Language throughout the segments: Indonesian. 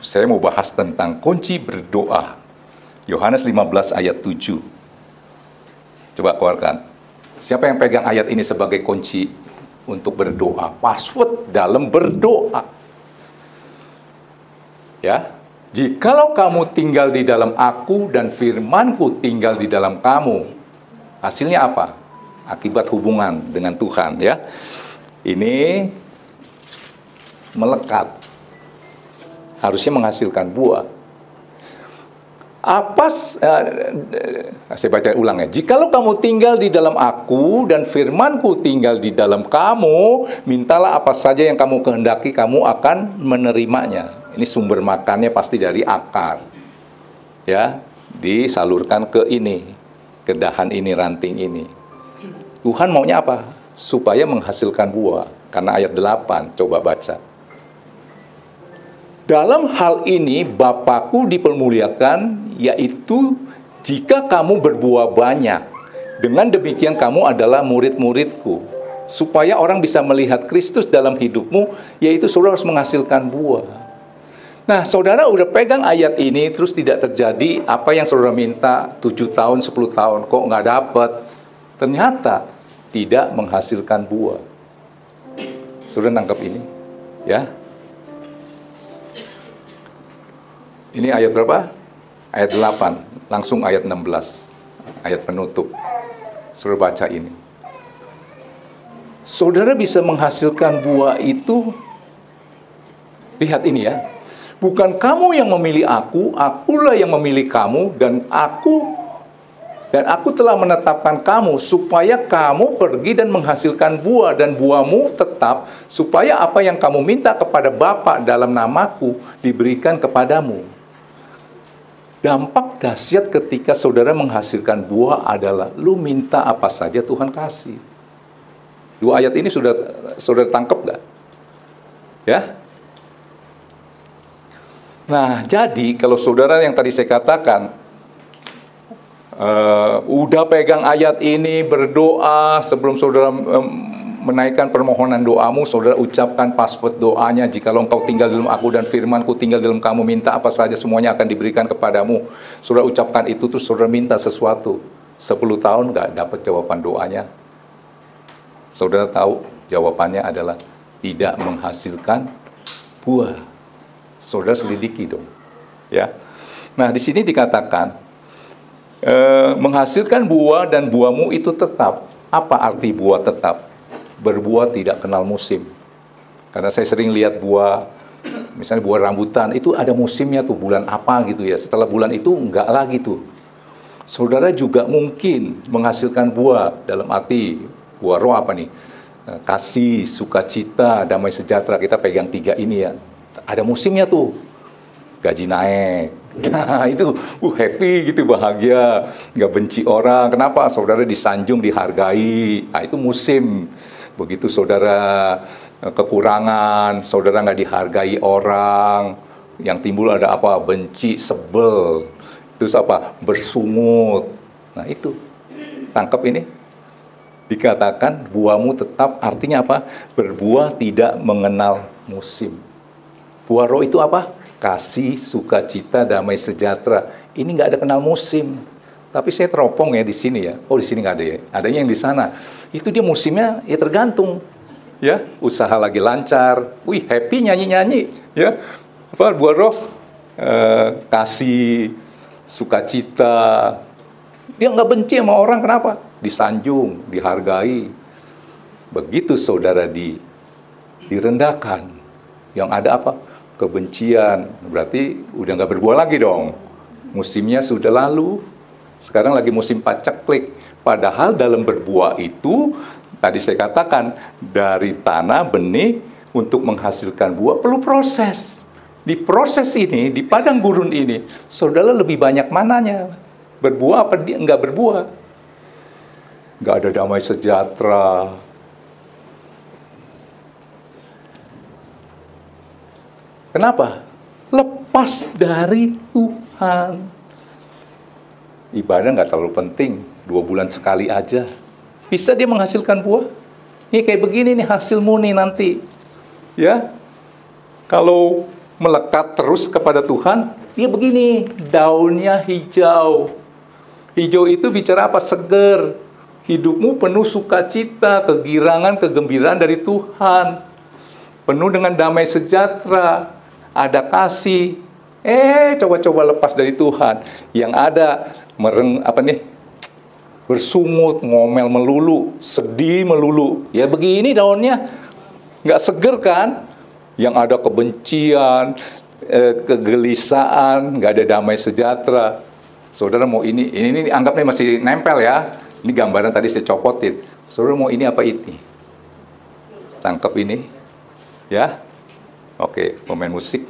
saya mau bahas tentang kunci berdoa. Yohanes 15 ayat 7. Coba keluarkan. Siapa yang pegang ayat ini sebagai kunci untuk berdoa? Password dalam berdoa. Ya, jikalau kamu tinggal di dalam aku dan firmanku tinggal di dalam kamu, hasilnya apa? Akibat hubungan dengan Tuhan, ya. Ini melekat. Harusnya menghasilkan buah. Saya baca ulang ya. Jikalau kamu tinggal di dalam aku dan firmanku tinggal di dalam kamu, mintalah apa saja yang kamu kehendaki, kamu akan menerimanya. Ini sumber makannya pasti dari akar. Ya, disalurkan ke ini, ke dahan ini, ranting ini. Tuhan maunya apa? Supaya menghasilkan buah. Karena ayat 8, coba baca. Dalam hal ini Bapakku dipermuliakan, yaitu jika kamu berbuah banyak. Dengan demikian kamu adalah murid-muridku. Supaya orang bisa melihat Kristus dalam hidupmu, yaitu saudara harus menghasilkan buah. Nah, saudara udah pegang ayat ini, terus tidak terjadi apa yang saudara minta 7 tahun, 10 tahun, kok nggak dapat. Ternyata tidak menghasilkan buah. Saudara nangkep ini? Ya. Ini ayat berapa? Ayat 8, langsung ayat 16, ayat penutup. Saudara baca ini. Saudara bisa menghasilkan buah itu, lihat ini ya. Bukan kamu yang memilih aku, akulah yang memilih kamu, dan aku telah menetapkan kamu supaya kamu pergi dan menghasilkan buah, dan buahmu tetap, supaya apa yang kamu minta kepada Bapa dalam namaku diberikan kepadamu. Dampak dahsyat ketika saudara menghasilkan buah adalah lu minta apa saja Tuhan kasih. Dua ayat ini sudah saudara tangkap gak? Ya. Nah, jadi kalau saudara yang tadi saya katakan udah pegang ayat ini, berdoa sebelum saudara menaikkan permohonan doamu, saudara ucapkan password doanya. Jikalau engkau tinggal dalam aku dan firmanku tinggal dalam kamu, minta apa saja semuanya akan diberikan kepadamu. Saudara ucapkan itu, terus saudara minta sesuatu. 10 tahun nggak dapat jawaban doanya. Saudara tahu jawabannya adalah tidak menghasilkan buah. Saudara selidiki dong, ya. Nah, di sini dikatakan menghasilkan buah dan buahmu itu tetap. Apa arti buah tetap? Berbuah tidak kenal musim. Karena saya sering lihat buah, misalnya buah rambutan, itu ada musimnya tuh, bulan apa gitu ya. Setelah bulan itu enggak lagi tuh. Saudara juga mungkin menghasilkan buah dalam arti buah roh apa nih? Kasih, sukacita, damai sejahtera. Kita pegang 3 ini ya. Ada musimnya tuh. Gaji naik. Nah, itu happy gitu, bahagia, nggak benci orang. Kenapa? Saudara disanjung, dihargai. Nah, itu musim. Begitu saudara kekurangan, saudara nggak dihargai orang, yang timbul ada apa? Benci, sebel, terus apa? Bersungut. Nah, itu tangkap ini. Dikatakan buahmu tetap, artinya apa? Berbuah tidak mengenal musim. Buah roh itu apa? Kasih, sukacita, damai sejahtera. Ini nggak ada kenal musim. Tapi saya teropong ya di sini ya. Oh, di sini nggak ada ya. Adanya yang di sana. Itu dia musimnya ya tergantung. Ya, usaha lagi lancar. Wih, happy nyanyi-nyanyi. Ya, apa buah roh? Kasih, sukacita. Dia nggak benci sama orang, kenapa? Disanjung, dihargai. Begitu saudara direndahkan. Yang ada apa? Kebencian. Berarti udah nggak berbuah lagi dong. Musimnya sudah lalu. Sekarang lagi musim paceklik. Padahal dalam berbuah itu, tadi saya katakan, dari tanah, benih, untuk menghasilkan buah perlu proses. Di proses ini, di padang gurun ini, saudara lebih banyak mananya? Berbuah apa dia nggak berbuah? Nggak ada damai sejahtera. Kenapa? Lepas dari Tuhan. Ibadah nggak terlalu penting, 2 bulan sekali aja. Bisa dia menghasilkan buah? Ini kayak begini nih hasilmu nih nanti. Ya, kalau melekat terus kepada Tuhan, dia begini, daunnya hijau. Hijau itu bicara apa? Seger. Hidupmu penuh sukacita, kegirangan, kegembiraan dari Tuhan. Penuh dengan damai sejahtera, ada kasih. Coba-coba lepas dari Tuhan. Yang ada bersungut, ngomel melulu, sedih melulu. Ya begini daunnya, nggak seger kan? Yang ada kebencian, kegelisahan, nggak ada damai sejahtera. Saudara mau ini anggapnya masih nempel ya. Ini gambaran tadi saya copotin. Saudara mau ini apa ini? Tangkap ini, ya? Oke, pemain musik.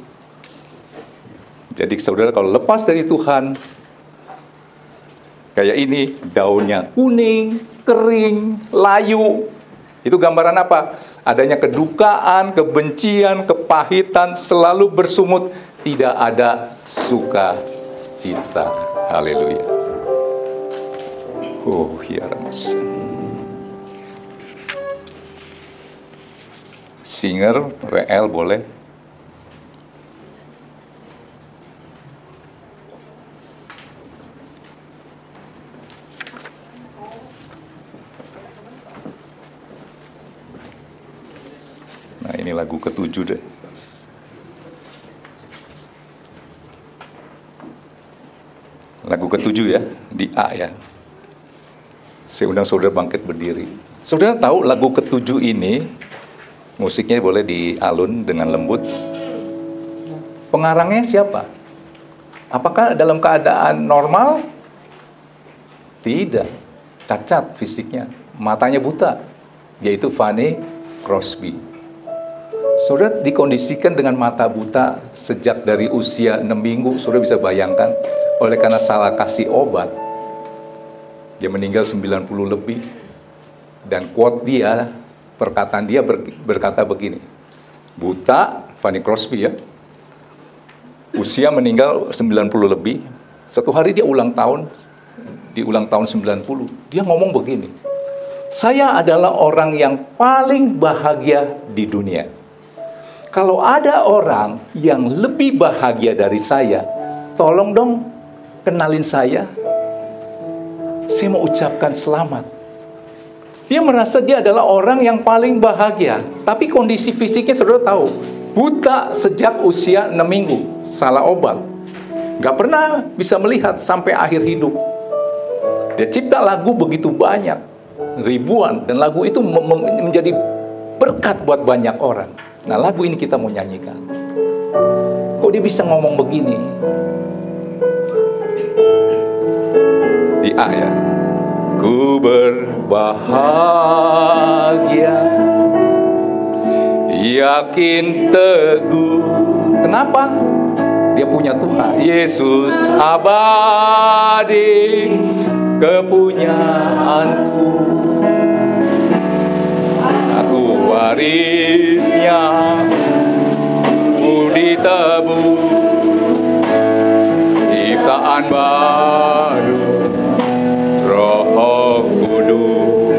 Jadi saudara kalau lepas dari Tuhan, kayak ini, daunnya kuning, kering, layu. Itu gambaran apa? Adanya kedukaan, kebencian, kepahitan, selalu bersungut, tidak ada sukacita. Haleluya. Oh, ya Ramas. Singer, WL boleh. Nah, ini lagu ke-7 deh. Lagu ke-7 ya, di A ya. Saya undang saudara bangkit berdiri. Saudara tahu lagu ke-7 ini, musiknya boleh dialun dengan lembut. Pengarangnya siapa? Apakah dalam keadaan normal? Tidak. Cacat fisiknya. Matanya buta. Yaitu Fanny Crosby. Saudara dikondisikan dengan mata buta sejak dari usia 6 minggu. Saudara bisa bayangkan. Oleh karena salah kasih obat, dia meninggal 90 lebih. Dan quote dia, perkataan dia berkata begini. Buta, Fanny Crosby ya. Usia meninggal 90 lebih. Satu hari dia ulang tahun, di ulang tahun 90. Dia ngomong begini. Saya adalah orang yang paling bahagia di dunia. Kalau ada orang yang lebih bahagia dari saya, tolong dong kenalin saya. Saya mau ucapkan selamat. Dia merasa dia adalah orang yang paling bahagia. Tapi kondisi fisiknya saudara tahu. Buta sejak usia 6 minggu. Salah obat. Gak pernah bisa melihat sampai akhir hidup. Dia cipta lagu begitu banyak. Ribuan. Dan lagu itu menjadi berkat buat banyak orang. Nah lagu ini kita mau nyanyikan. Kok dia bisa ngomong begini? Di A ya. Ku berbahagia, yakin teguh. Kenapa? Dia punya Tuhan. Yesus abadi, kepunyaanku. Aku warisnya, ku ditebus, ciptaan baru, Roh Kudus.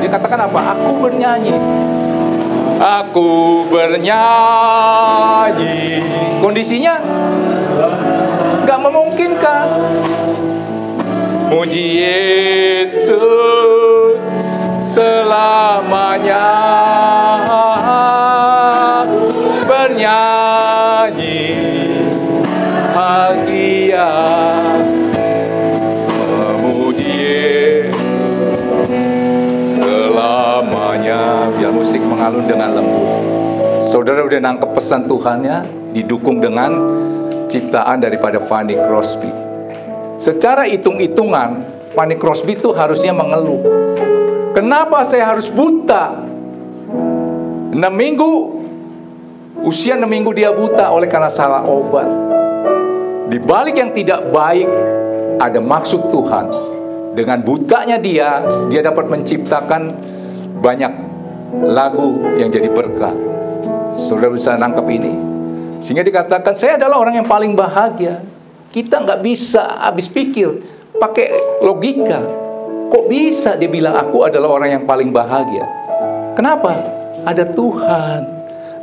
Dia katakan apa? Aku bernyanyi. Aku bernyanyi. Kondisinya gak memungkinkan. Muji Yesus selamanya. Bernyanyi bahagia. Biar musik mengalun dengan lembut. Saudara udah nangkep pesan Tuhannya, didukung dengan ciptaan daripada Fanny Crosby. Secara hitung-hitungan, Fanny Crosby itu harusnya mengeluh. Kenapa saya harus buta? 6 minggu, usia 6 minggu dia buta oleh karena salah obat. Di balik yang tidak baik, ada maksud Tuhan. Dengan butanya dia dapat menciptakan banyak lagu yang jadi berkat. Saudara bisa nangkep ini. Sehingga dikatakan saya adalah orang yang paling bahagia. Kita nggak bisa habis pikir pakai logika. Kok bisa dia bilang aku adalah orang yang paling bahagia? Kenapa? Ada Tuhan.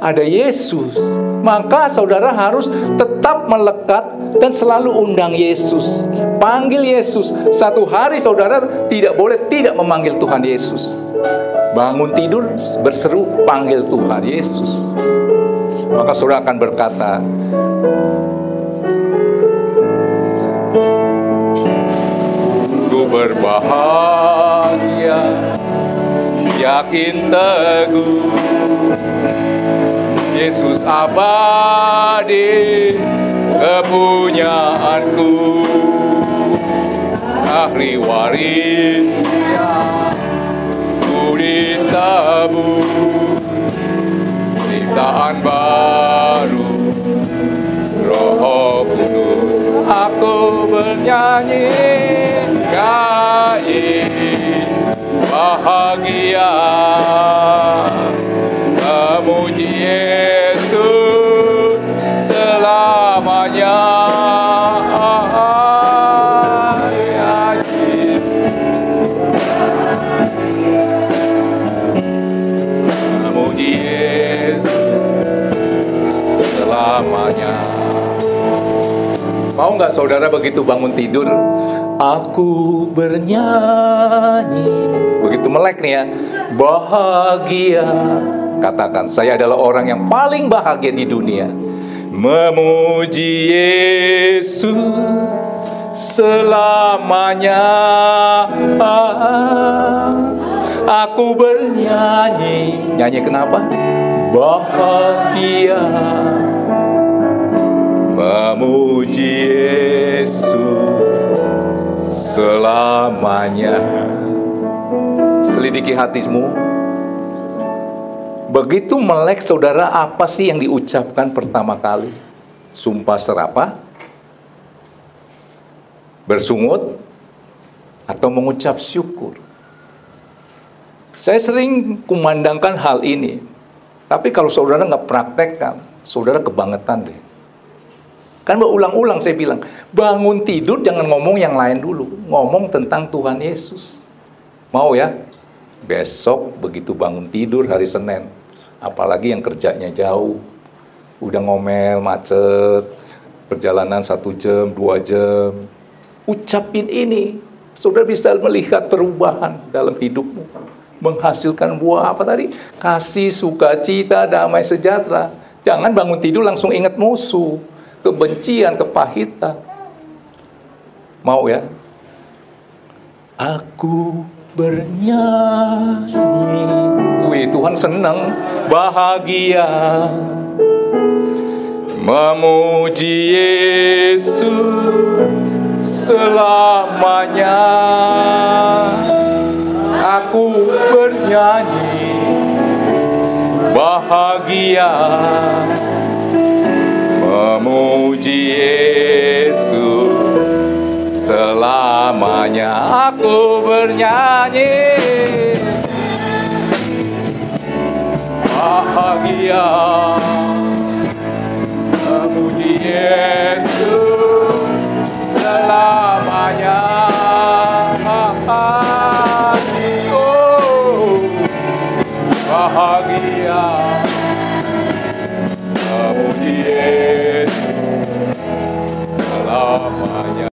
ada Yesus. Maka saudara harus tetap melekat dan selalu undang Yesus. Panggil Yesus. Satu hari saudara tidak boleh tidak memanggil Tuhan Yesus. Bangun tidur berseru, panggil Tuhan Yesus. Maka saudara akan berkata, ku berbahagia, yakin teguh, Yesus abadi kepunyaanku, ahli warisnya ku ditabur, ciptaan baru, Roh Kudus. Aku bernyanyi, bahagia, memuji Yesus selamanya. Memuji Yesus selamanya. Mau nggak saudara begitu bangun tidur, aku bernyanyi, begitu melek nih ya, bahagia. Katakan, saya adalah orang yang paling bahagia di dunia. Memuji Yesus selamanya. Aku bernyanyi. Nyanyi kenapa? Bahagia. Memuji Yesus selamanya. Selidiki hatimu. Begitu melek saudara, apa sih yang diucapkan pertama kali? Sumpah serapah, bersungut, atau mengucap syukur? Saya sering kumandangkan hal ini. Tapi kalau saudara nggak praktekkan, saudara kebangetan deh. Kan berulang-ulang saya bilang, bangun tidur jangan ngomong yang lain dulu. Ngomong tentang Tuhan Yesus. Mau ya? Besok begitu bangun tidur hari Senin, apalagi yang kerjanya jauh, udah ngomel, macet, perjalanan 1 jam, 2 jam, ucapin ini. Saudara bisa melihat perubahan dalam hidupmu. Menghasilkan buah apa tadi? Kasih, sukacita, damai sejahtera. Jangan bangun tidur langsung ingat musuh, kebencian, kepahitan. Mau ya? Aku bernyanyi. Wih, Tuhan senang, bahagia. Memuji Yesus selamanya. Aku bernyanyi, bahagia. Memuji Yesus selamanya. Aku bernyanyi, bahagia. Memuji Yesus selamanya. Oh, bahagia.